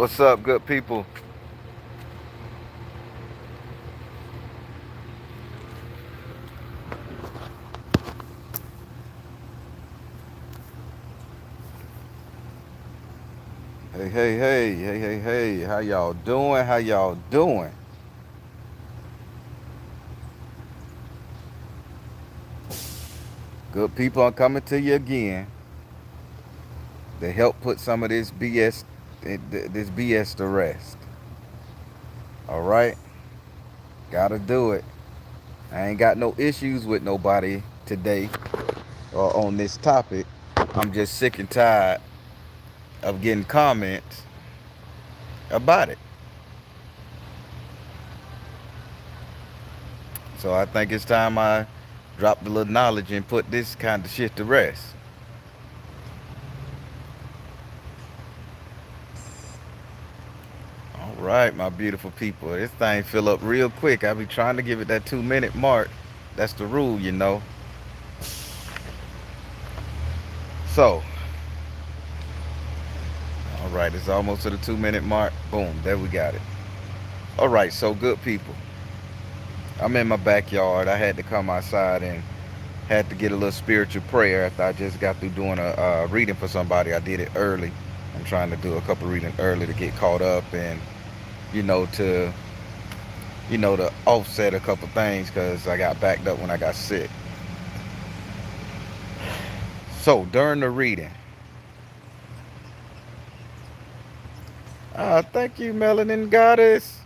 What's up, good people? Hey. How y'all doing? How y'all doing? Good people, I'm coming to you again to help put some of this BS to rest. All right? Gotta do it. I ain't got no issues with nobody today or on this topic. I'm just sick and tired of getting comments about it. So I think it's time I drop the little knowledge and put this kind of shit to rest. All right, my beautiful people. This thing fill up real quick. I be trying to give it that 2 minute mark. That's the rule. So, all right, it's almost to the 2 minute mark. Boom, there we got it. All right, so good people. I'm in my backyard. I had to come outside and had to get a little spiritual prayer after I just got through doing a reading for somebody. I did it early. I'm trying to do a couple readings early to get caught up and you know to to offset a couple things because I got backed up when I got sick. So during the reading, thank you, Melanin Goddess.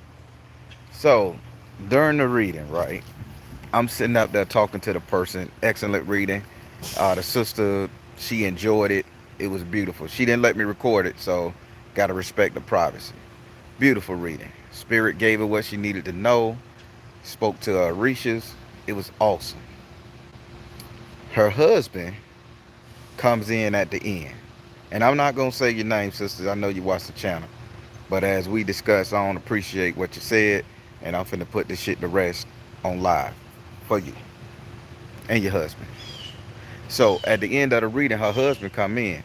So during the reading, right, I'm sitting up there talking to the person. Excellent reading. The sister, she enjoyed it. It was beautiful. She didn't let me record it, so gotta respect the privacy. Beautiful reading. Spirit gave her what she needed to know. Spoke to her Rishas. It was awesome. Her husband comes in at the end. And I'm not gonna say your name, sisters. I know you watch the channel. But as we discussed, I don't appreciate what you said, and I'm finna put this shit to rest on live for you and your husband. So at the end of the reading, her husband come in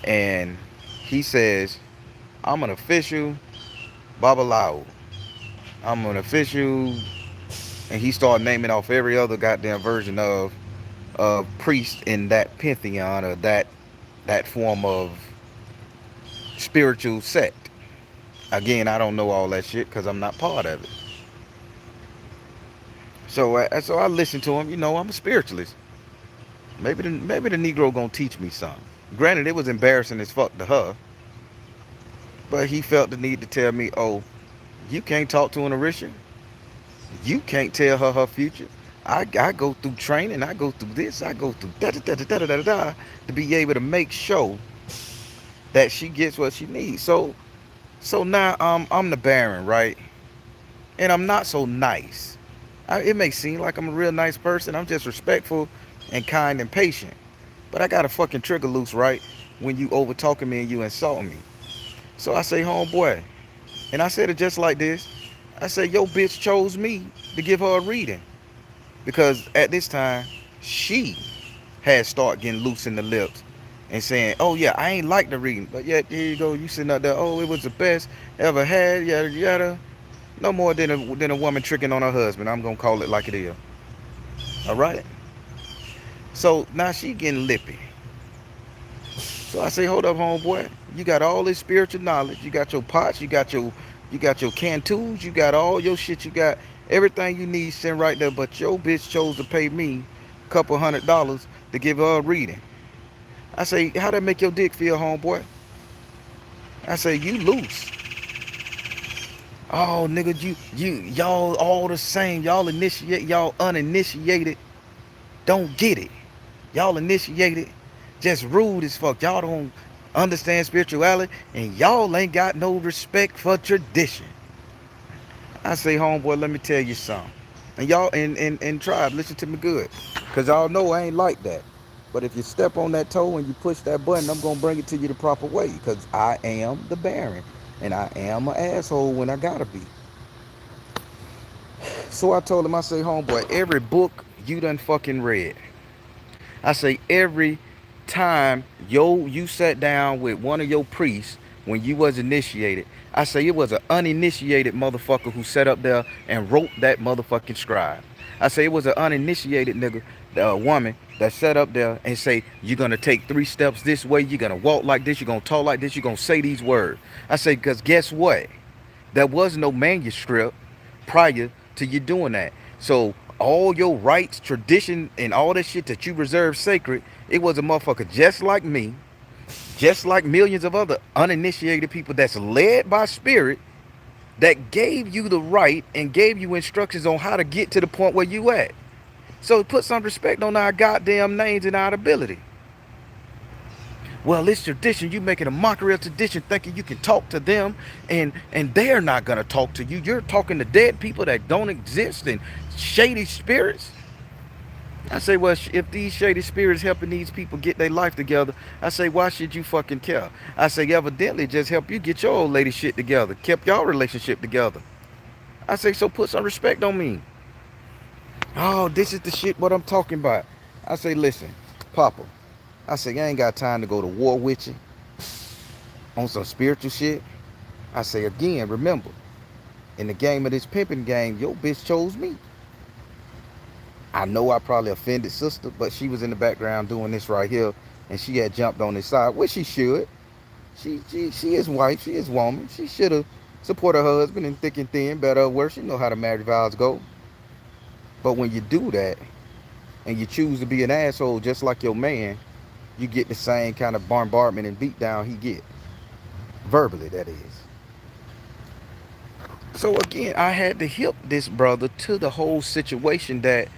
and he says, I'm an official Babalao. I'm an official, and he started naming off every other goddamn version of priest in that pantheon or that form of spiritual sect. Again, I don't know all that shit because I'm not part of it. So I listen to him. I'm a spiritualist. Maybe the Negro gonna teach me something. Granted, it was embarrassing as fuck to her, but he felt the need to tell me, "Oh, you can't talk to an Orisha. You can't tell her future. I go through training. I go through this. I go through da da da da da da da to be able to make sure that she gets what she needs." So now I'm the Baron, right? And I'm not so nice. It may seem like I'm a real nice person. I'm just respectful and kind and patient. But I got a fucking trigger loose, right? When you over talking me and you insulting me. So I say, homeboy, and I said it just like this. I said, yo, bitch chose me to give her a reading. Because at this time, she had started getting loose in the lips and saying, oh yeah, I ain't like the reading. But yet, here you go, you sitting up there, oh, it was the best ever had, yada, yada. No more than a woman tricking on her husband. I'm going to call it like it is. All right? So now she getting lippy. So I say, hold up, homeboy. You got all this spiritual knowledge. You got your pots. You got your cantus. You got all your shit. You got everything you need sitting right there. But your bitch chose to pay me a couple $100 to give her a reading. I say, how that make your dick feel, homeboy? I say, you loose. Oh, nigga, y'all all the same. Y'all uninitiated don't get it. Y'all initiated just rude as fuck. Y'all don't understand spirituality, and y'all ain't got no respect for tradition. I say, homeboy, let me tell you something. And y'all and tribe, listen to me good. Cause y'all know I ain't like that. But if you step on that toe and you push that button, I'm gonna bring it to you the proper way. Cause I am the Baron. And I am an asshole when I gotta be. So I told him, I say, homeboy, every book you done fucking read. I say every time you sat down with one of your priests when you was initiated. I say it was an uninitiated motherfucker who sat up there and wrote that motherfucking scribe. I say it was an uninitiated nigga, the woman that sat up there and say, you're gonna take 3 steps this way, you're gonna walk like this, you're gonna talk like this, you're gonna say these words. I say, because guess what? There was no manuscript prior to you doing that. So all your rights, tradition, and all that shit that you reserve sacred, it was a motherfucker just like me, just like millions of other uninitiated people that's led by spirit that gave you the right and gave you instructions on how to get to the point where you at. So put some respect on our goddamn names and our ability. Well, it's tradition. You making a mockery of tradition, thinking you can talk to them, and they're not gonna talk to you. You're talking to dead people that don't exist and shady spirits. I say, well, if these shady spirits helping these people get their life together, I say, why should you fucking care? I say, evidently, just help you get your old lady shit together, kept your relationship together. I say, so put some respect on me. Oh, this is the shit what I'm talking about. I say, listen, Papa. I say, I ain't got time to go to war with you on some spiritual shit. I say, again, remember, in the game of this pimping game, your bitch chose me. I know I probably offended sister, but she was in the background doing this right here, and she had jumped on his side, which she should. She is wife, she is woman. She should have supported her husband in thick and thin, better or worse. She know how the marriage vows go. But when you do that, and you choose to be an asshole just like your man, you get the same kind of bombardment and beatdown he get. Verbally, that is. So again, I had to help this brother to the whole situation that,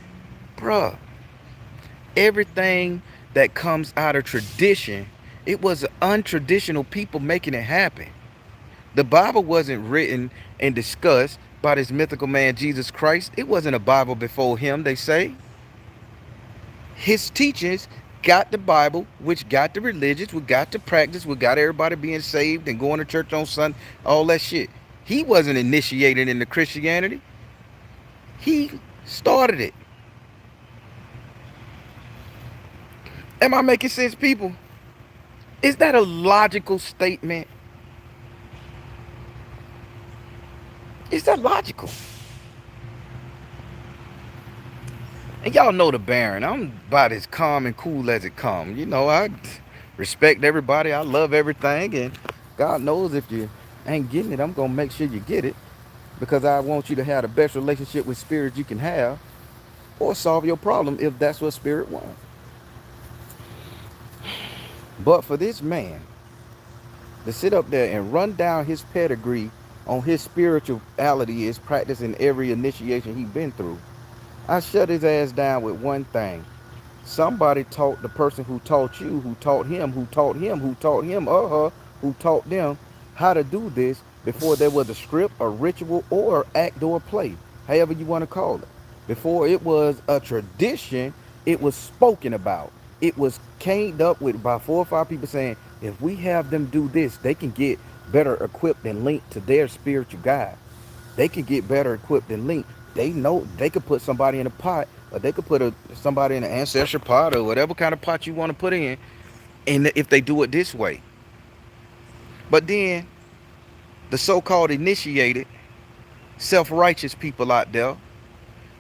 bruh, everything that comes out of tradition, it was untraditional people making it happen. The Bible wasn't written and discussed by this mythical man Jesus Christ. It wasn't a Bible before him, they say. His teachings got the Bible, which got the religions, we got the practice, we got everybody being saved and going to church on Sunday, all that shit. He wasn't initiated into Christianity. He started it. Am I making sense, people? Is that a logical statement? Is that logical? And y'all know the Baron. I'm about as calm and cool as it comes. You know, I respect everybody. I love everything. And God knows if you ain't getting it, I'm going to make sure you get it. Because I want you to have the best relationship with spirit you can have. Or solve your problem if that's what spirit wants. But for this man to sit up there and run down his pedigree on his spirituality is practicing every initiation he's been through, I shut his ass down with one thing. Somebody taught the person who taught you, who taught him, who taught him, who taught him or her, who taught them how to do this before there was a script, a ritual, or act or play, however you want to call it. Before it was a tradition, it was spoken about. It was came up with by 4 or 5 people saying, if we have them do this, they can get better equipped and linked to their spiritual guide. They can get better equipped and linked. They know they could put somebody in a pot, or they could put somebody in an ancestral pot, or whatever kind of pot you want to put in, and if they do it this way. But then the so-called initiated, self-righteous people out there,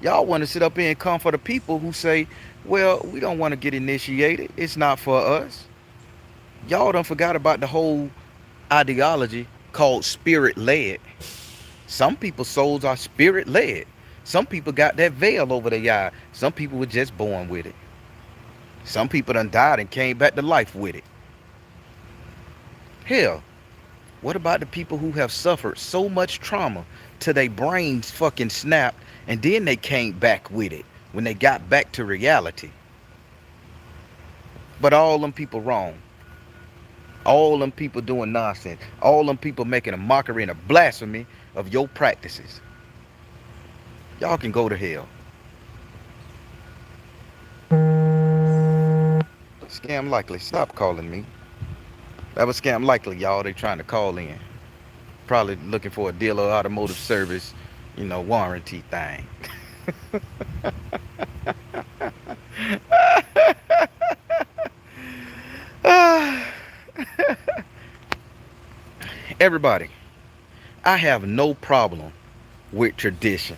y'all want to sit up here and come for the people who say, well, we don't want to get initiated. It's not for us. Y'all done forgot about the whole ideology called spirit-led. Some people's souls are spirit-led. Some people got that veil over their eye. Some people were just born with it. Some people done died and came back to life with it. Hell, what about the people who have suffered so much trauma till their brains fucking snapped and then they came back with it when they got back to reality? But all them people wrong. All them people doing nonsense. All them people making a mockery and a blasphemy of your practices. Y'all can go to hell. Scam Likely, stop calling me. That was Scam Likely, y'all. They trying to call in. Probably looking for a dealer automotive service, warranty thing. Everybody, I have no problem with tradition.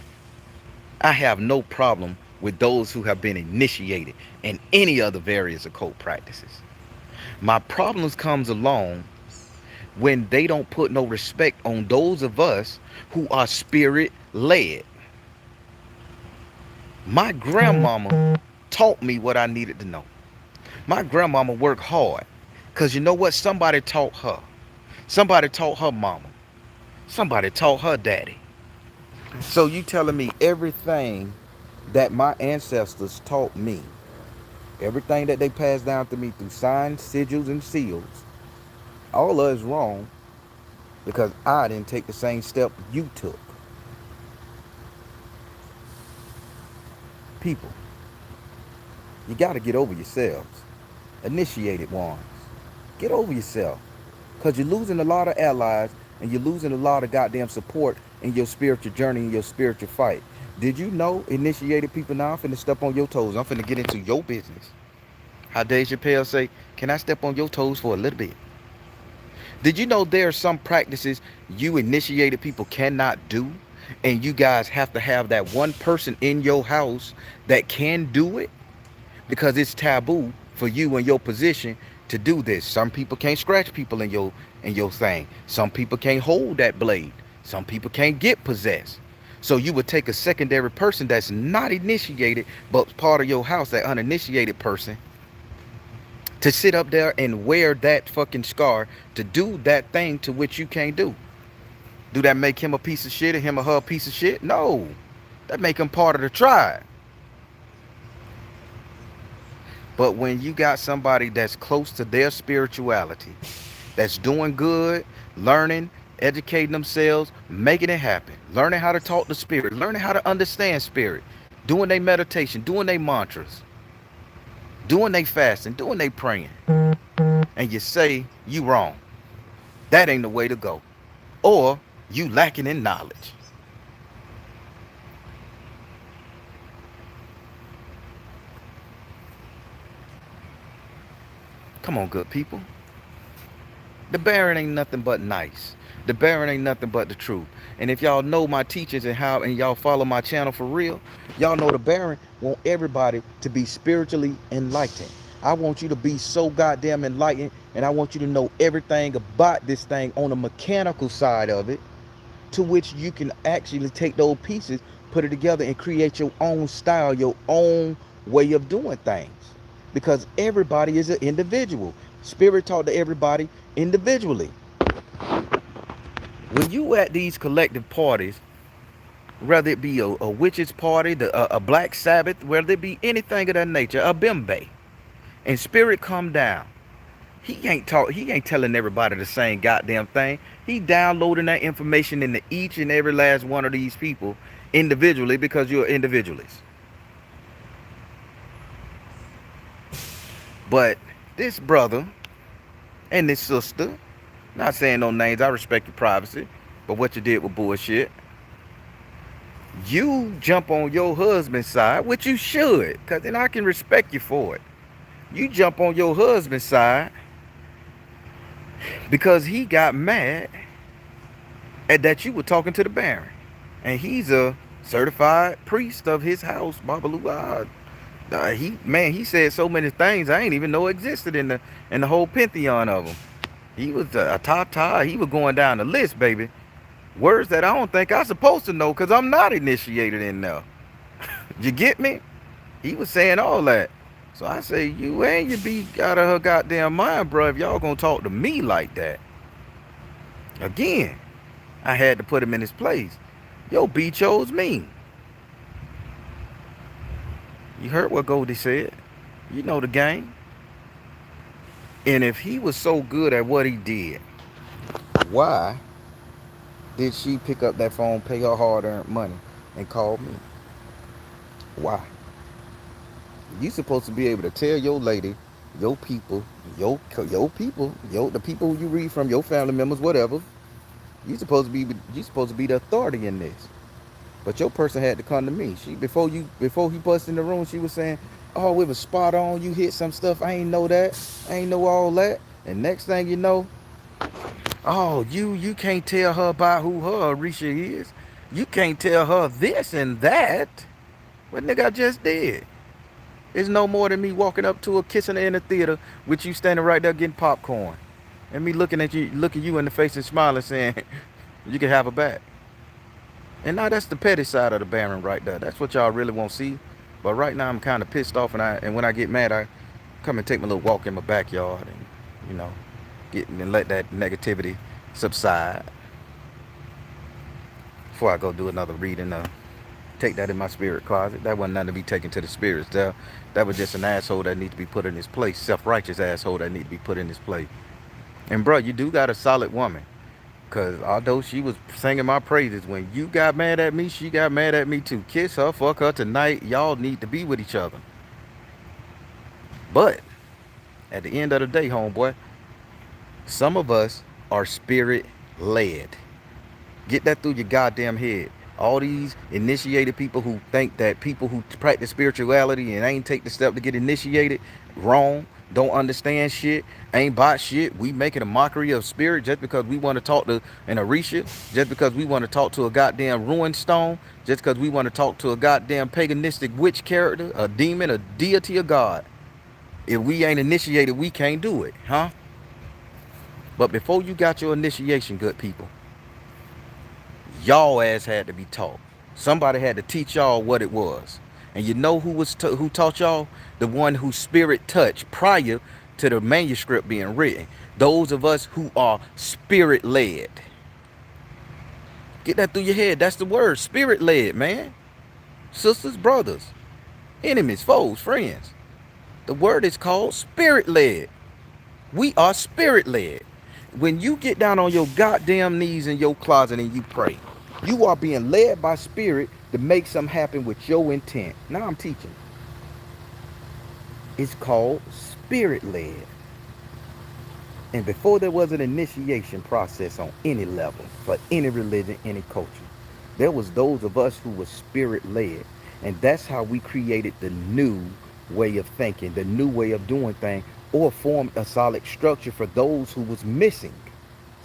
I have no problem with those who have been initiated in any other various occult practices. My problems comes along when they don't put no respect on those of us who are spirit led. My grandmama taught me what I needed to know. My grandmama worked hard because you know what? Somebody taught her. Somebody taught her mama. Somebody taught her daddy. So you telling me everything that my ancestors taught me, everything that they passed down to me through signs, sigils, and seals, all of it's wrong because I didn't take the same step you took. People, you got to get over yourselves. Initiated ones. Get over yourself. Because you're losing a lot of allies and you're losing a lot of goddamn support in your spiritual journey and your spiritual fight. Did you know initiated people now? I'm finna step on your toes. I'm finna get into your business. How Dave Chappelle say, can I step on your toes for a little bit? Did you know there are some practices you initiated people cannot do? And you guys have to have that one person in your house that can do it? Because it's taboo for you in your position to do this. Some people can't scratch people in your thing. Some people can't hold that blade. Some people can't get possessed. So you would take a secondary person that's not initiated but part of your house, that uninitiated person, to sit up there and wear that fucking scar to do that thing to which you can't do. Do that make him a piece of shit or him or her a piece of shit? No. That make him part of the tribe. But when you got somebody that's close to their spirituality, that's doing good, learning, educating themselves, making it happen, learning how to talk to spirit, learning how to understand spirit, doing their meditation, doing their mantras, doing their fasting, doing their praying, and you say you wrong, that ain't the way to go. Or you lacking in knowledge. Come on, good people. The Baron ain't nothing but nice. The Baron ain't nothing but the truth. And if y'all know my teachings and y'all follow my channel for real, y'all know the Baron want everybody to be spiritually enlightened. I want you to be so goddamn enlightened, and I want you to know everything about this thing on the mechanical side of it, to which you can actually take those pieces, put it together, and create your own style, your own way of doing things. Because everybody is an individual. Spirit taught to everybody individually. When you at these collective parties, whether it be a witches party, a Black Sabbath, whether it be anything of that nature, a bimbe, and spirit come down, he ain't telling everybody the same goddamn thing. He downloading that information into each and every last one of these people individually because you're individualists. But this brother and this sister, not saying no names, I respect your privacy, but what you did was bullshit. You jump on your husband's side, which you should, because then I can respect you for it. You jump on your husband's side because he got mad at that you were talking to the Baron. And he's a certified priest of his house, Babalu. He said so many things I ain't even know existed in the whole pantheon of them. He was a ta. He was going down the list, baby. Words that I don't think I'm supposed to know because I'm not initiated in there. You get me? He was saying all that. So I say, you ain't you be out of her goddamn mind, bro, if y'all gonna talk to me like that. Again, I had to put him in his place. Yo, B chose me. You heard what Goldie said. You know the game. And if he was so good at what he did, why did she pick up that phone, pay her hard-earned money, and call me? Why? You supposed to be able to tell your lady, your people, the people you read from, your family members, whatever. You supposed to be the authority in this. But your person had to come to me. Before he busted in the room, she was saying, "Oh, it was spot on. You hit some stuff. I ain't know that. I ain't know all that." And next thing you know, Oh, you can't tell her about who her Orisha is. You can't tell her this and that. What nigga I just did? It's no more than me walking up to her, kissing her in the theater, with you standing right there getting popcorn, and me looking at you, looking you in the face and smiling, saying, "You can have her back." And now that's the petty side of the Baron right there. That's what y'all really won't see. But right now I'm kind of pissed off, and when I get mad, I come and take my little walk in my backyard, and you know, get and let that negativity subside before I go do another reading. Take that in my spirit closet. That wasn't nothing to be taken to the spirits. That was just an asshole that needs to be put in his place. Self-righteous asshole that need to be put in his place. And bro, you do got a solid woman. Cause although she was singing my praises, when you got mad at me, she got mad at me too. Kiss her, fuck her tonight. Y'all need to be with each other. But at the end of the day, homeboy, some of us are spirit led. Get that through your goddamn head. All these initiated people who think that people who practice spirituality and ain't take the step to get initiated, wrong, don't understand shit, ain't bought shit. We making a mockery of spirit just because we want to talk to an Orisha, just because we want to talk to a goddamn ruined stone, just because we want to talk to a goddamn paganistic witch character, a demon, a deity, of God. If we ain't initiated, we can't do it, huh? But before you got your initiation, good people, y'all ass had to be taught. Somebody had to teach y'all what it was. And you know who taught y'all? The one whose spirit touched prior to the manuscript being written. Those of us who are spirit led. Get that through your head. That's the word. Spirit led, man. Sisters, brothers, enemies, foes, friends. The word is called spirit led. We are spirit led. When you get down on your goddamn knees in your closet and you pray, you are being led by spirit to make something happen with your intent. Now I'm teaching. It's called spirit led. And before there was an initiation process on any level, for any religion, any culture, there was those of us who were spirit led. And that's how we created the new way of thinking, the new way of doing things, or formed a solid structure for those who was missing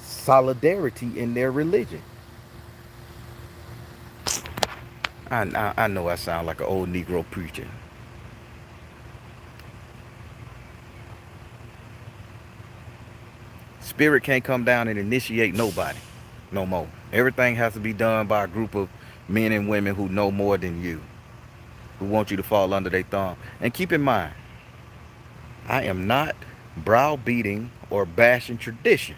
solidarity in their religion. I know I sound like an old Negro preacher. Spirit can't come down and initiate nobody no more. Everything has to be done by a group of men and women who know more than you, who want you to fall under their thumb. And keep in mind, I am not browbeating or bashing tradition.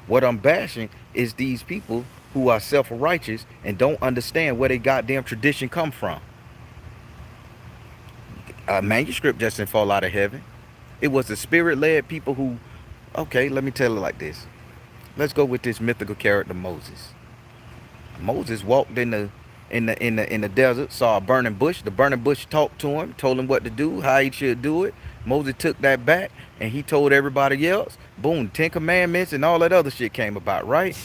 What I'm bashing is these people who are self-righteous and don't understand where they goddamn tradition come from. A manuscript just didn't fall out of heaven. It was the spirit-led people who, okay, let me tell it like this. Let's go with this mythical character, Moses. Moses walked in the desert, saw a burning bush. The burning bush talked to him, told him what to do, how he should do it. Moses took that back and he told everybody else. Boom, 10 Commandments and all that other shit came about, right?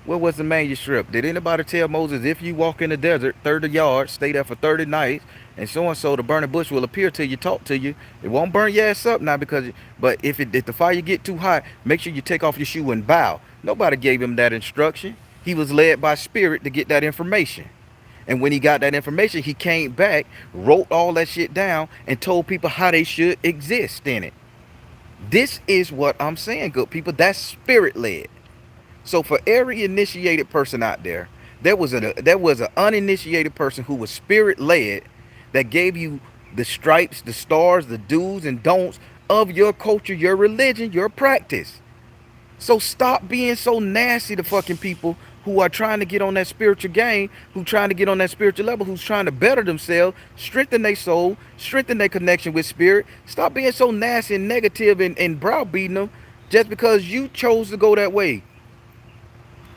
What was the manuscript? Did anybody tell Moses, if you walk in the desert 30 yards, stay there for 30 nights, and so and so, the burning bush will appear to you, talk to you. It won't burn your ass up now but if the fire get too hot, make sure you take off your shoe and bow. Nobody gave him that instruction. He was led by spirit to get that information. And when he got that information, he came back, wrote all that shit down, and told people how they should exist in it. This is what I'm saying, good people. That's spirit led. So for every initiated person out there, there was an uninitiated person who was spirit led that gave you the stripes, the stars, the do's and don'ts of your culture, your religion, your practice. So stop being so nasty to fucking people who are trying to get on that spiritual game, who trying to get on that spiritual level, who's trying to better themselves, strengthen their soul, strengthen their connection with spirit. Stop being so nasty and negative and browbeating them just because you chose to go that way.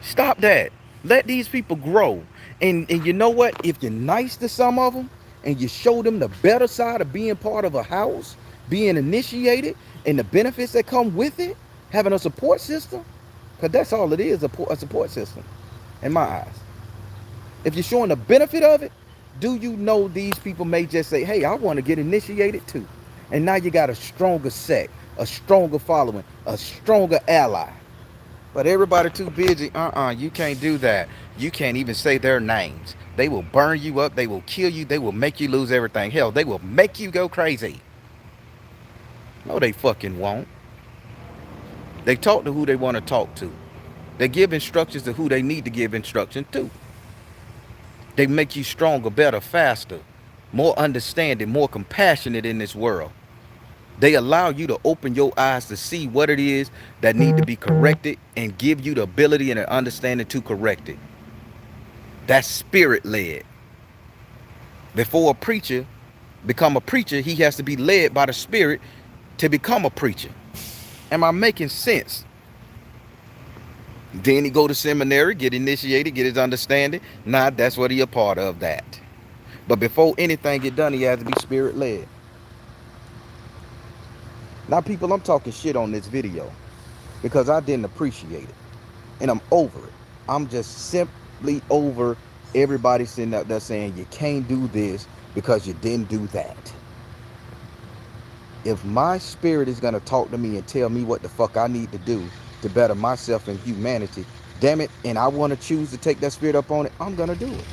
Stop that. Let these people grow. And you know what? If you're nice to some of them and you show them the better side of being part of a house, being initiated, and the benefits that come with it, having a support system, because that's all it is, a support system, in my eyes. If you're showing the benefit of it, do you know these people may just say, hey, I want to get initiated too. And now you got a stronger sect, a stronger following, a stronger ally. But everybody too busy. You can't do that. You can't even say their names. They will burn you up. They will kill you. They will make you lose everything. Hell, they will make you go crazy. No, they fucking won't. They talk to who they want to talk to. They give instructions to who they need to give instruction to. They make you stronger, better, faster, more understanding, more compassionate in this world. They allow you to open your eyes to see what it is that need to be corrected and give you the ability and the understanding to correct it. That's spirit led. Before a preacher become a preacher, he has to be led by the spirit to become a preacher. Am I making sense? Then he go to seminary, get initiated, get his understanding. Nah, that's what he a part of that. But before anything get done, he has to be spirit led. Now, people, I'm talking shit on this video because I didn't appreciate it. And I'm over it. I'm just simply over everybody sitting out there saying you can't do this because you didn't do that. If my spirit is going to talk to me and tell me what the fuck I need to do to better myself and humanity, damn it, and I want to choose to take that spirit up on it, I'm going to do it.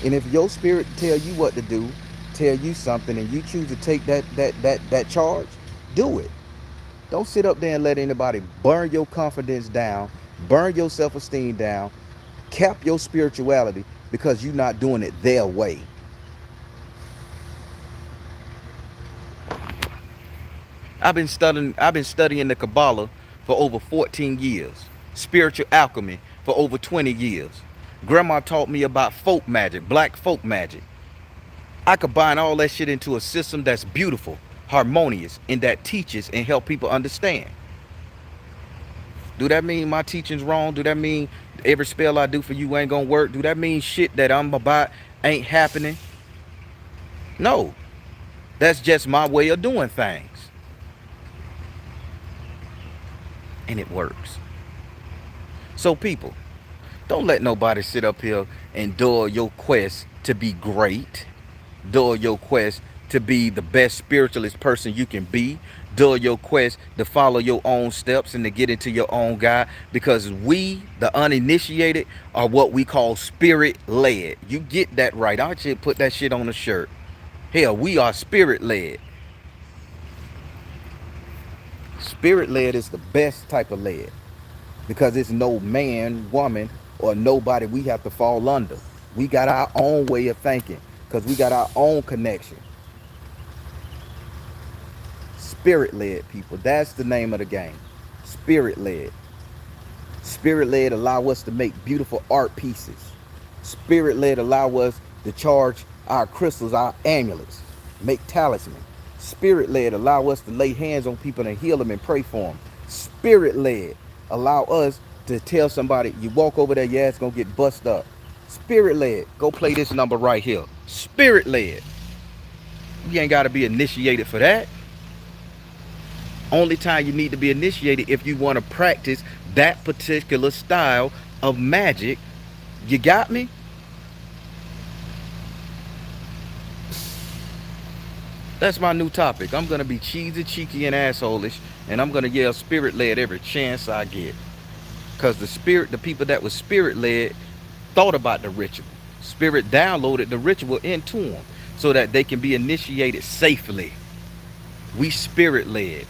And if your spirit tell you what to do, tell you something, and you choose to take that charge, do it. Don't sit up there and let anybody burn your confidence down, burn your self-esteem down, cap your spirituality because you're not doing it their way. I've been studying the Kabbalah for over 14 years. Spiritual alchemy for over 20 years. Grandma taught me about folk magic, black folk magic. I combine all that shit into a system that's beautiful, harmonious, and that teaches and help people understand. Do that mean my teaching's wrong? Do that mean every spell I do for you ain't gonna work? Do that mean shit that I'm about ain't happening? No. That's just my way of doing things. And it works. So people, don't let nobody sit up here and dull your quest to be great. Dull your quest to be the best spiritualist person you can be. Dull your quest to follow your own steps and to get into your own guide. Because we, the uninitiated, are what we call spirit led. You get that right. I should put that shit on a shirt. Hell, we are spirit led. Spirit led is the best type of led. Because it's no man, woman, or nobody we have to fall under. We got our own way of thinking because we got our own connection. Spirit led people. That's the name of the game. Spirit led. Spirit led allow us to make beautiful art pieces. Spirit led allow us to charge our crystals, our amulets, make talisman. Spirit led allow us to lay hands on people and heal them and pray for them. Spirit led allow us to tell somebody, you walk over there, your ass gonna get bust up. Spirit led, go play this number right here. Spirit led. You ain't gotta be initiated for that. Only time you need to be initiated if you want to practice that particular style of magic. You got me? That's my new topic. I'm gonna be cheesy, cheeky, and assholeish, and I'm gonna yell spirit led every chance I get. Cause the people that was spirit led thought about the ritual. Spirit downloaded the ritual into them so that they can be initiated safely. We spirit led.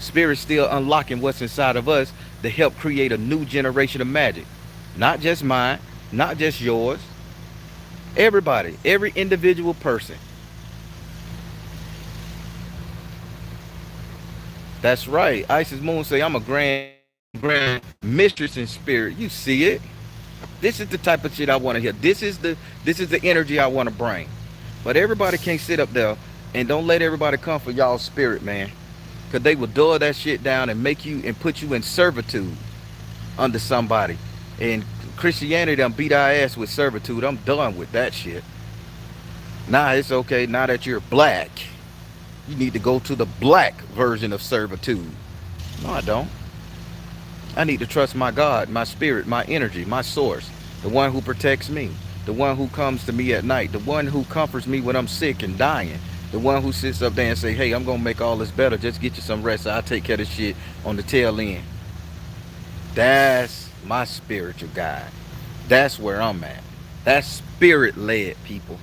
Spirit still unlocking what's inside of us to help create a new generation of magic. Not just mine, not just yours. Everybody, every individual person. That's right. Isis Moon say I'm a grand mistress in spirit. You see it? This is the type of shit I want to hear. This is the energy I want to bring. But everybody can't sit up there and don't let everybody come for y'all spirit, man. Cause they will dull that shit down and make you and put you in servitude under somebody. And Christianity done beat our ass with servitude. I'm done with that shit. Nah, it's okay. Now that you're black, you need to go to the black version of servitude. No, I don't. I need to trust my God, my spirit, my energy, my source, the one who protects me, the one who comes to me at night, the one who comforts me when I'm sick and dying, the one who sits up there and say, hey, I'm gonna make all this better, just get you some rest, I'll take care of this shit on the tail end. That's my spiritual guide. That's where I'm at. That's spirit led, people.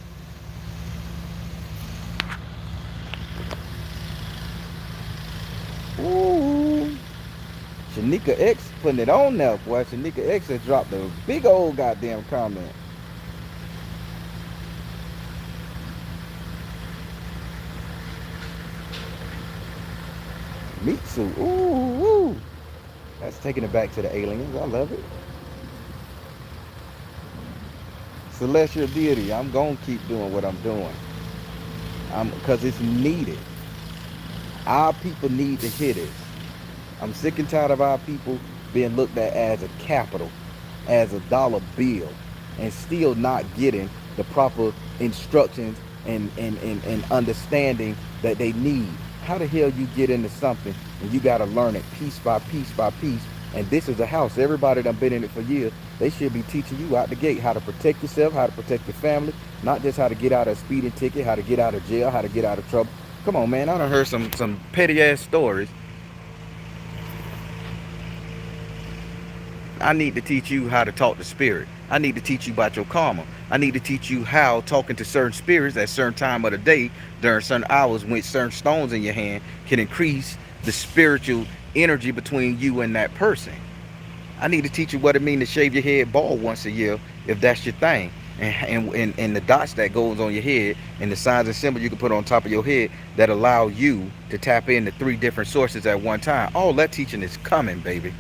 Ooh. Shanika X putting it on there, boy. Shanika X has dropped a big old goddamn comment. Meat suit. Ooh, ooh. That's taking it back to the aliens. I love it. Celestial deity. I'm gonna keep doing what I'm doing. Because it's needed. Our people need to hear this. I'm sick and tired of our people being looked at as a capital, as a dollar bill, and still not getting the proper instructions and understanding that they need. How the hell you get into something and you got to learn it piece by piece by piece? And this is a house. Everybody done been in it for years. They should be teaching you out the gate how to protect yourself, how to protect your family, not just how to get out of a speeding ticket, how to get out of jail, how to get out of trouble. Come on, man. I done heard some petty ass stories. I need to teach you how to talk to spirit. I need to teach you about your karma. I need to teach you how talking to certain spirits at certain time of the day during certain hours with certain stones in your hand can increase the spiritual energy between you and that person. I need to teach you what it means to shave your head bald once a year if that's your thing. And the dots that goes on your head and the signs and symbols you can put on top of your head that allow you to tap into 3 different sources at one time. All that teaching is coming, baby.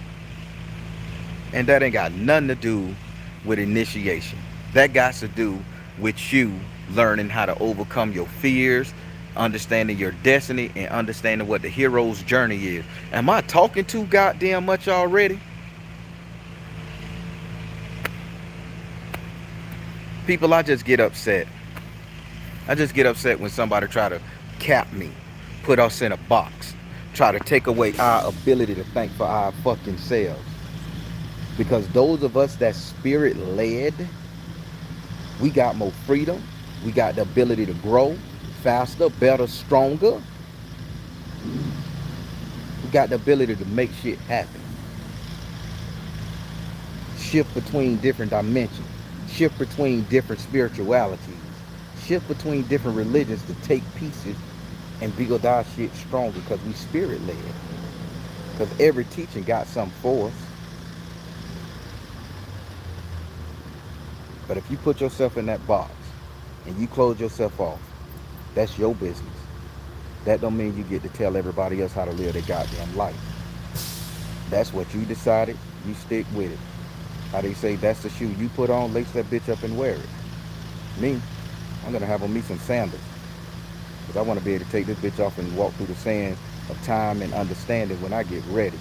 And that ain't got nothing to do with initiation. That got to do with you learning how to overcome your fears, understanding your destiny, and understanding what the hero's journey is. Am I talking too goddamn much already? People, I just get upset. I just get upset when somebody try to cap me, put us in a box, try to take away our ability to think for our fucking selves. Because those of us that's spirit led, we got more freedom. We got the ability to grow faster, better, stronger. We got the ability to make shit happen. Shift between different dimensions. Shift between different spiritualities. Shift between different religions to take pieces and build our shit stronger because we spirit led. Because every teaching got something for us. But if you put yourself in that box and you close yourself off, that's your business. That don't mean you get to tell everybody else how to live their goddamn life. That's what you decided. You stick with it. How they say that's the shoe you put on, lace that bitch up and wear it. Me, I'm gonna have on me some sandals. Because I want to be able to take this bitch off and walk through the sands of time and understanding when I get ready.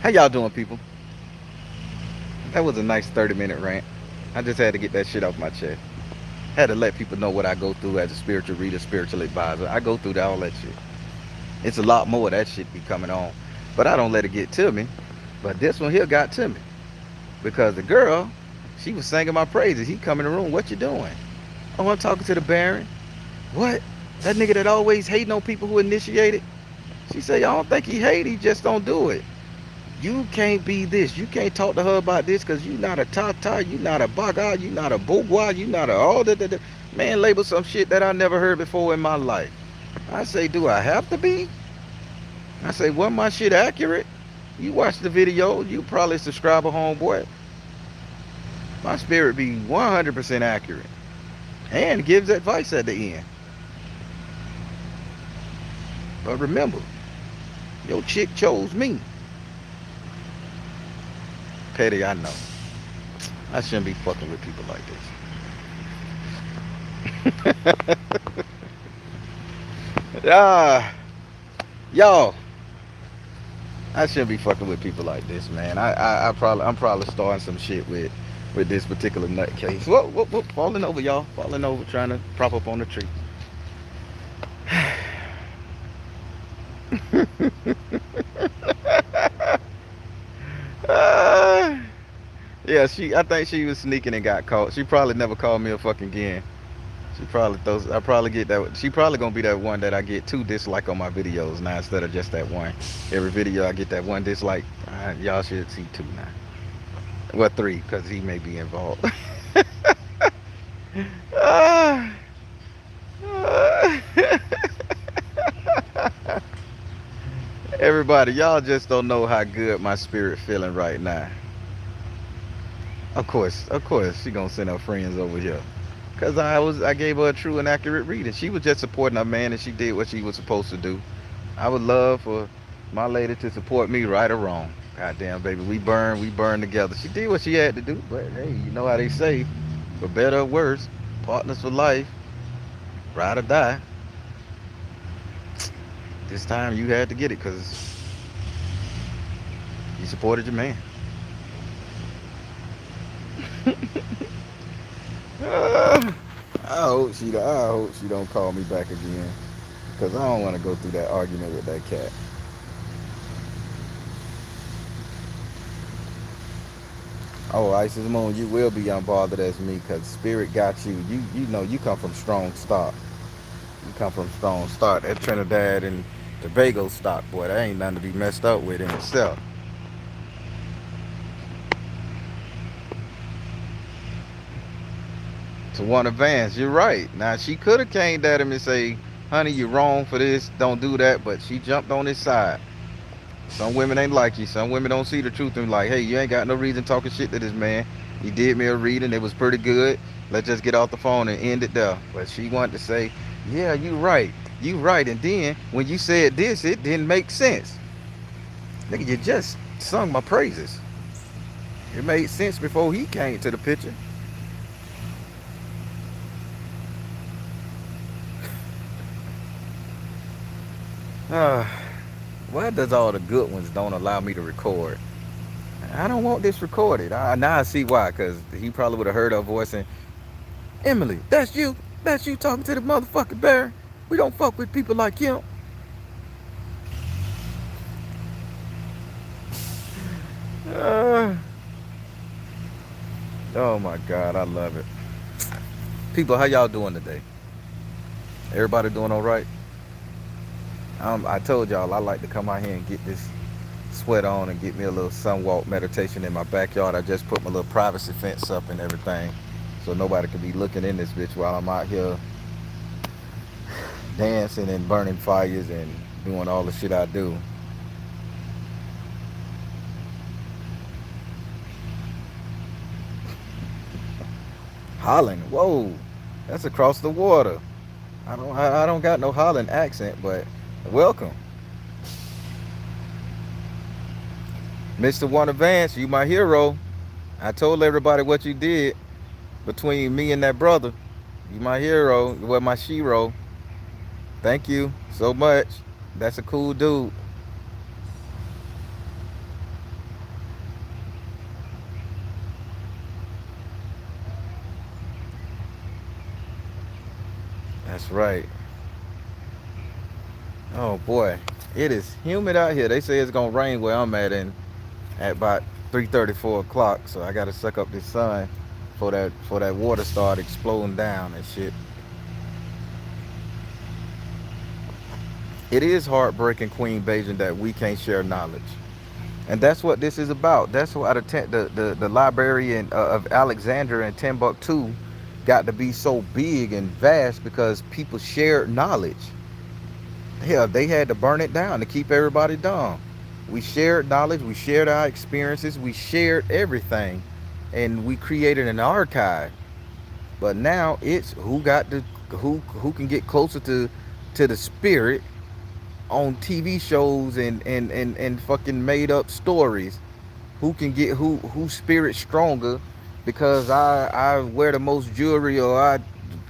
How y'all doing, people? That was a nice 30-minute rant. I just had to get that shit off my chest. Had to let people know what I go through as a spiritual reader, spiritual advisor. I go through all that shit. It's a lot more of that shit be coming on. But I don't let it get to me. But this one here got to me. Because the girl, she was singing my praises. He come in the room, what you doing? Oh, I'm talking to the Baron. What? That nigga that always hating on people who initiated? She say, I don't think he hate, he just don't do it. You can't be this. You can't talk to her about this because you not a Tata, you not a Baga, you not a Bourgeois, you not a all that. Man, label some shit that I never heard before in my life. I say, do I have to be? I say, wasn't my shit accurate? You watch the video, you probably subscribe a homeboy. My spirit be 100% accurate. And gives advice at the end. But remember, your chick chose me. Petty, I know. I shouldn't be fucking with people like this. Y'all, I shouldn't be fucking with people like this, man. I'm probably starting some shit with this particular nutcase. Whoa, falling over, y'all. Falling over, trying to prop up on the tree. Yeah, I think she was sneaking and got caught. She probably never called me a fucking again. She probably throws. I probably get that. She probably gonna be that one that I get two dislike on my videos now instead of just that one. Every video I get that one dislike. Y'all should see two now. Well, three, because he may be involved. Ah, ah. Everybody, y'all just don't know how good my spirit feeling right now. Of course, she gonna send her friends over here. Cause I gave her a true and accurate reading. She was just supporting her man, and she did what she was supposed to do. I would love for my lady to support me, right or wrong. Goddamn, baby, we burn together. She did what she had to do, but hey, you know how they say, for better or worse, partners for life, ride or die. This time you had to get it, cause you supported your man. I I hope she don't call me back again, cause I don't want to go through that argument with that cat. Oh, Isis Moon, you will be unbothered as me, cause spirit got you. You know you come from strong stock. You come from strong stock. That Trinidad and Tobago stock, boy, that ain't nothing to be messed up with in itself. To one advance, you're right. Now she could have came at him and say, "Honey, you're wrong for this. Don't do that." But she jumped on his side. Some women ain't like you. Some women don't see the truth and like, hey, you ain't got no reason talking shit to this man. He did me a reading. It was pretty good. Let's just get off the phone and end it there. But she wanted to say, yeah, you right. You right. And then when you said this, it didn't make sense. Nigga, you just sung my praises. It made sense before he came to the picture. Uh, why does all the good ones don't allow me to record? I don't want this recorded. Now I see why, because he probably would have heard her voice and, Emily, that's you. That's you talking to the motherfucking bear. We don't fuck with people like him. Uh, oh my God, I love it. People, how y'all doing today? Everybody doing all right? I told y'all I like to come out here and get this sweat on and get me a little sunwalk meditation in my backyard. I just put my little privacy fence up and everything, so nobody can be looking in this bitch while I'm out here dancing and burning fires and doing all the shit I do. Holland, whoa, that's across the water. I don't got no Holland accent, but welcome, Mr. One Advance. You my hero. I told everybody what you did between me and that brother. You my hero. You were my shero. Thank you so much. That's a cool dude. That's right. Oh boy, it is humid out here. They say it's gonna rain where I'm at, and at about 3:30, 4 o'clock. So I gotta suck up this sun for that water start exploding down and shit. It is heartbreaking, Queen Beijing, that we can't share knowledge, and that's what this is about. That's why the library of Alexandria and Timbuktu got to be so big and vast, because people shared knowledge. Hell, they had to burn it down to keep everybody dumb. We shared knowledge, we shared our experiences, we shared everything, and we created an archive. But now it's who can get closer to the spirit on TV shows and fucking made up stories. Who can get whose spirit stronger because I wear the most jewelry, or I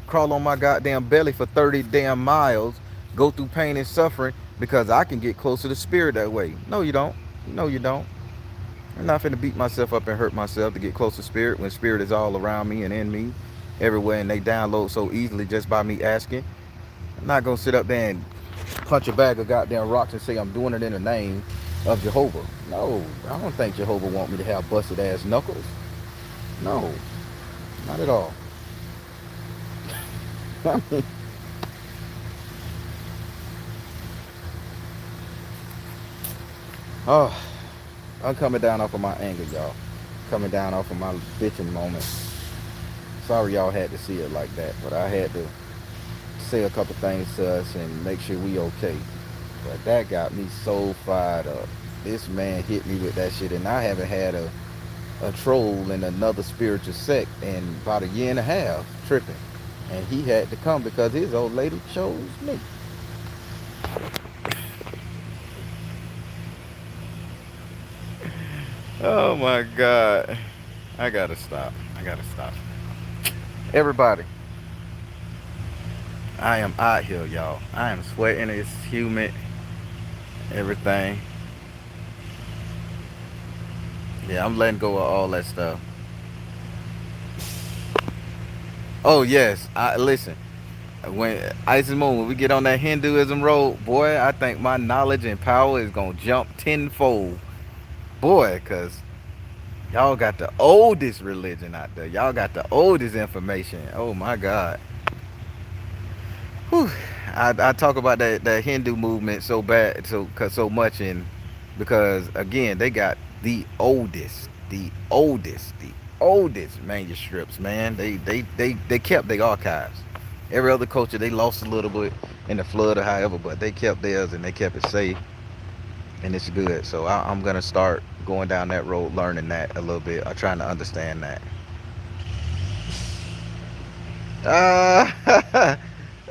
crawl on my goddamn belly for 30 damn miles, go through pain and suffering because I can get closer to spirit that way. No, you don't. No, you don't. I'm not finna beat myself up and hurt myself to get close to spirit when spirit is all around me and in me everywhere, and they download so easily just by me asking. I'm not gonna sit up there and punch a bag of goddamn rocks and say I'm doing it in the name of Jehovah. No, I don't think Jehovah want me to have busted ass knuckles. No, not at all. I mean, oh, I'm coming down off of my anger, y'all. Coming down off of my bitching moment. Sorry y'all had to see it like that, but I had to say a couple things to us and make sure we okay. But that got me so fired up. This man hit me with that shit, and I haven't had a troll in another spiritual sect in about a year and a half tripping. And he had to come because his old lady chose me. Oh my God. I gotta stop. I gotta stop. Everybody, I am out here, y'all. I am sweating. It's humid. Everything. Yeah, I'm letting go of all that stuff. Oh yes. I listen. When Isis Moon, when we get on that Hinduism road, boy, I think my knowledge and power is gonna jump tenfold. Boy, cause y'all got the oldest religion out there. Y'all got the oldest information. Oh my God. Whew. I talk about that Hindu movement so bad, so much, and because again they got the oldest manuscripts, man. They kept their archives. Every other culture they lost a little bit in the flood or however, but they kept theirs and they kept it safe, and it's good. So I'm gonna start going down that road, learning that a little bit, trying to understand that.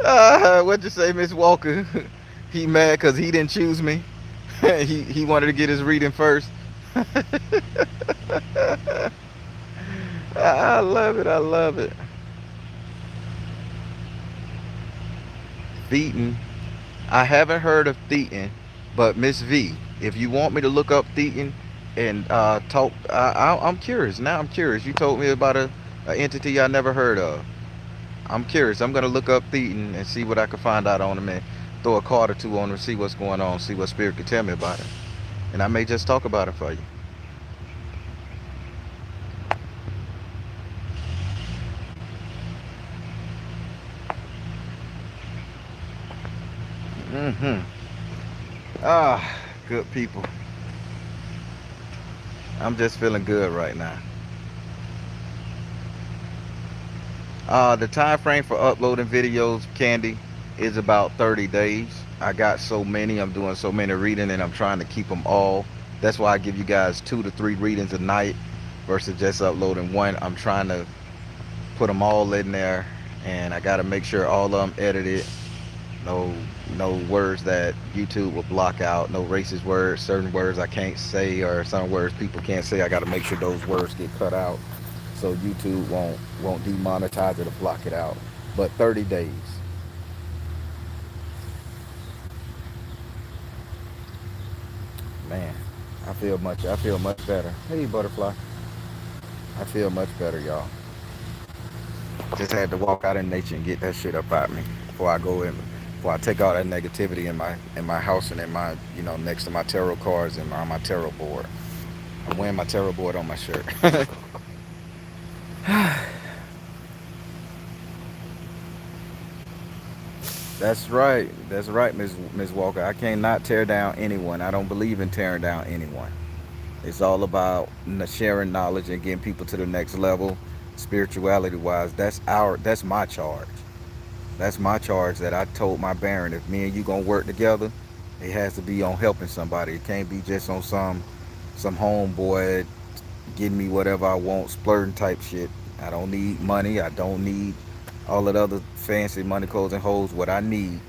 Uh, what'd you say, Miss Walker? He mad because he didn't choose me. He wanted to get his reading first. I love it. I love it. Thetan. I haven't heard of Thetan, but Miss V, if you want me to look up Thetan and talk, I'm curious. Now I'm curious. You told me about a entity I never heard of. I'm curious. I'm gonna look up Thetan and see what I can find out on him and throw a card or two on him, see what's going on, see what spirit can tell me about it, and I may just talk about it for you. Mm-hmm. Ah, good people. I'm just feeling good right now. The time frame for uploading videos, Candy, is about 30 days. I got so many. I'm doing so many reading, and I'm trying to keep them all. That's why I give you guys 2 to 3 readings a night versus just uploading one. I'm trying to put them all in there, and I got to make sure all of them edited. No, no words that YouTube will block out. No racist words. Certain words I can't say, or some words people can't say. I got to make sure those words get cut out, so YouTube won't demonetize it or block it out. But 30 days, man. I feel much better. Hey, butterfly. I feel much better, y'all. Just had to walk out in nature and get that shit up out me before I go in. Before I take all that negativity in my house and in my next to my tarot cards and my tarot board. I'm wearing my tarot board on my shirt. That's right. That's right, Miss Walker. I cannot tear down anyone. I don't believe in tearing down anyone. It's all about sharing knowledge and getting people to the next level, spirituality wise. That's my charge. That's my charge that I told my Baron. If me and you gonna work together, it has to be on helping somebody. It can't be just on some homeboy getting me whatever I want, splurting type shit. I don't need money. I don't need all that other fancy money, clothes, and hoes. What I need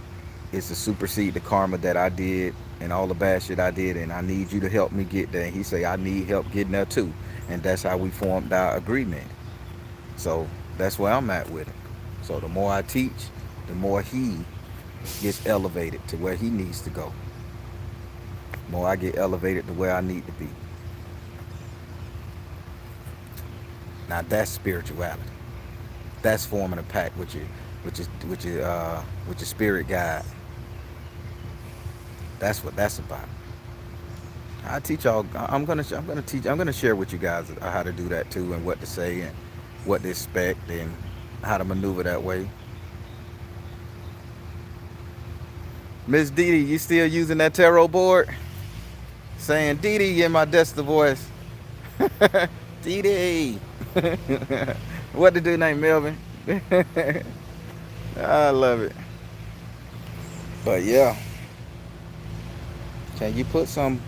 is to supersede the karma that I did and all the bad shit I did, and I need you to help me get there. And he say I need help getting there too, and that's how we formed our agreement. So that's where I'm at with it. So the more I teach, the more he gets elevated to where he needs to go. The more I get elevated to where I need to be. Now that's spirituality. That's forming a pact with your spirit guide. That's what that's about. I teach y'all. I'm gonna share with you guys how to do that too, and what to say, and what to expect, and how to maneuver that way. Miss Dee Dee, you still using that tarot board? Saying Dee Dee in my Desta voice. Dee Dee. What the dude named Melvin? I love it. But yeah, can you put some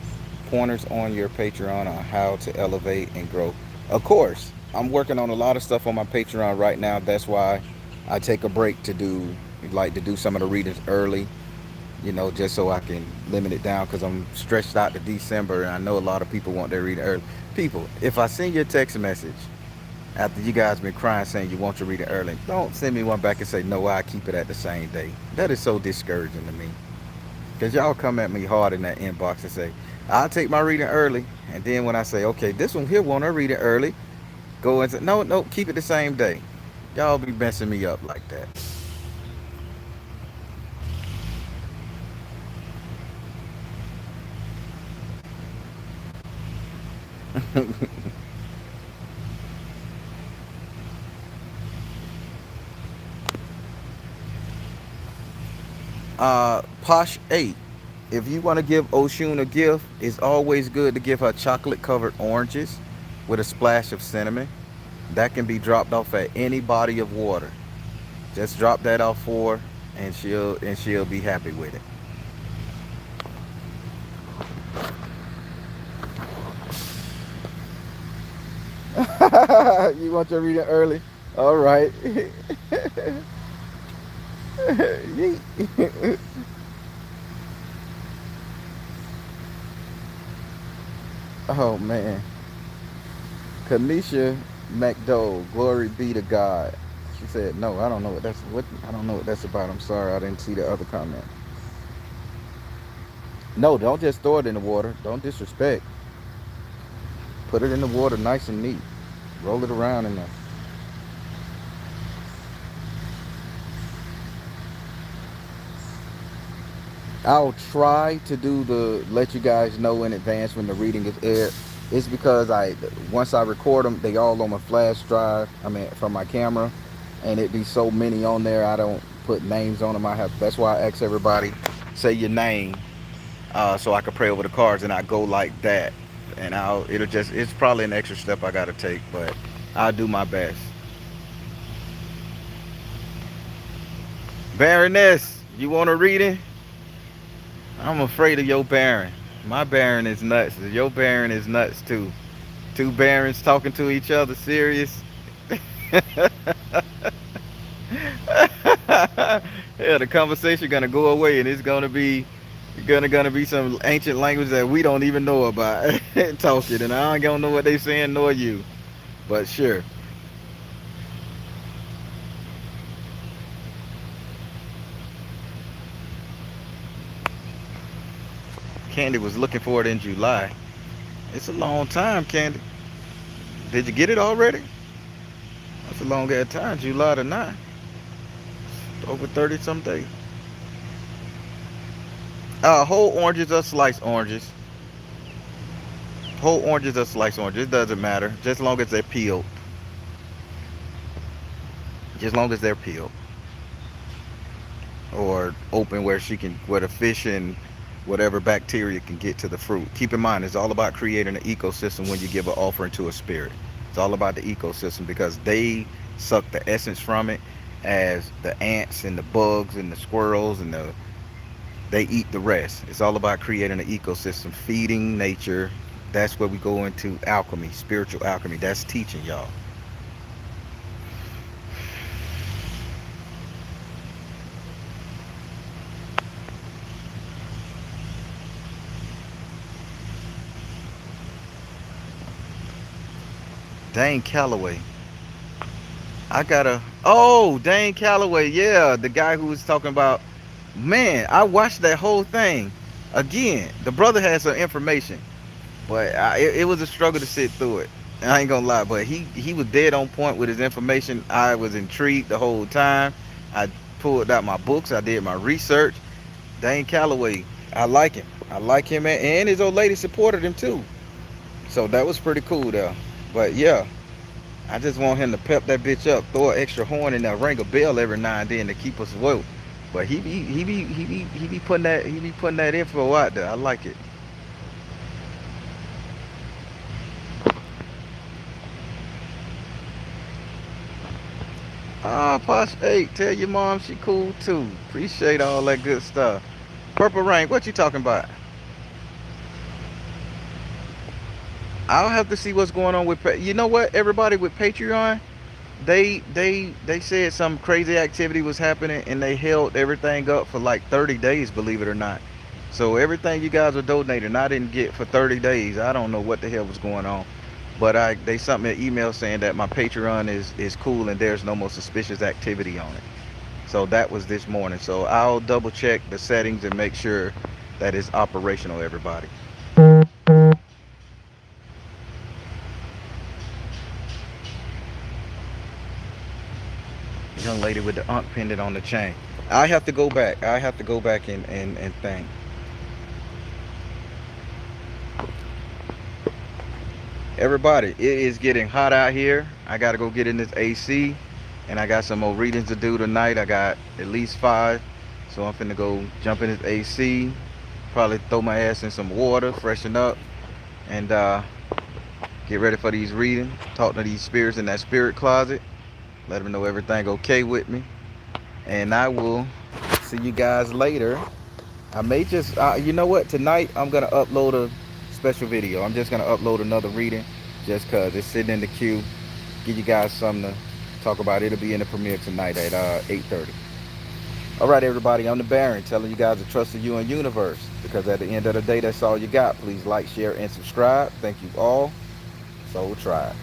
pointers on your Patreon on how to elevate and grow? Of course, I'm working on a lot of stuff on my Patreon right now. That's why I take a break to do some of the readings early, just so I can limit it down because I'm stretched out to December and I know a lot of people want their reading early. People, if I send you a text message after you guys been crying saying you want your reading early, don't send me one back and say no, I keep it at the same day. That is so discouraging to me. Because y'all come at me hard in that inbox and say, I'll take my reading early. And then when I say, okay, this one here want to read it early, go and say, no, no, keep it the same day. Y'all be messing me up like that. Posh 8. If you want to give Oshun a gift, it's always good to give her chocolate covered oranges with a splash of cinnamon. That can be dropped off at any body of water. Just drop that off for her and she'll be happy with it. You want your reading early? All right. Oh man. Kanisha McDowell, glory be to God. She said, no, I don't know what I don't know what that's about. I'm sorry, I didn't see the other comment. No, don't just throw it in the water. Don't disrespect. Put it in the water nice and neat. Roll it around in there. I'll try to let you guys know in advance when the reading is aired. It's because once I record them, they all on my flash drive. I mean, from my camera, and it be so many on there. I don't put names on them. That's why I ask everybody, say your name, so I can pray over the cards, and I go like that. And it's probably an extra step I gotta take, but I'll do my best. Baroness, you want a reading? I'm afraid of your Baron. My Baron is nuts. Your Baron is nuts too. Two Barons talking to each other, serious. Yeah, the conversation gonna go away, and it's gonna be some ancient language that we don't even know about talking, and I don't know what they saying nor you. But sure, Candy was looking for it in July. It's a long time, Candy. Did you get it already? That's a long ass time, July to 9. Over 30 some days. Whole oranges or sliced oranges. Whole oranges or sliced oranges. It doesn't matter. Just as long as they're peeled. Just as long as they're peeled. Or open where the fish and whatever bacteria can get to the fruit. Keep in mind, it's all about creating an ecosystem when you give an offering to a spirit. It's all about the ecosystem because they suck the essence from it as the ants and the bugs and the squirrels they eat the rest. It's all about creating an ecosystem, feeding nature. That's where we go into alchemy, spiritual alchemy. That's teaching y'all. Dane Calloway. Dane Calloway, yeah, the guy who was talking about, man, I watched that whole thing. Again, the brother had some information, but it was a struggle to sit through it. I ain't gonna lie, but he was dead on point with his information. I was intrigued the whole time. I pulled out my books. I did my research. Dane Calloway, I like him. I like him, and his old lady supported him too. So that was pretty cool though. But yeah, I just want him to pep that bitch up, throw an extra horn in there, ring a bell every now and then to keep us woke. But he be putting that info out there. I like it. Ah, Posh 8, tell your mom she cool too. Appreciate all that good stuff. Purple Rain, what you talking about? I'll have to see what's going on with. You know what? Everybody with Patreon, they said some crazy activity was happening and they held everything up for like 30 days, believe it or not. So everything you guys are donating, I didn't get for 30 days. I don't know what the hell was going on. But they sent me an email saying that my Patreon is cool and there's no more suspicious activity on it. So that was this morning. So I'll double check the settings and make sure that it's operational, everybody. Young lady with the unk pendant on the chain. I have to go back. I have to go back and think. Everybody, it is getting hot out here. I got to go get in this AC. And I got some more readings to do tonight. I got at least 5. So I'm finna go jump in this AC. Probably throw my ass in some water, freshen up. And get ready for these readings. Talk to these spirits in that spirit closet. Let them know everything okay with me. And I will see you guys later. I may just, you know what? Tonight I'm going to upload a special video. I'm just going to upload another reading just because it's sitting in the queue. Give you guys something to talk about. It'll be in the premiere tonight at 8:30. All right, everybody. I'm the Baron telling you guys to trust in you and universe because at the end of the day, that's all you got. Please like, share, and subscribe. Thank you all. Soul Tribe.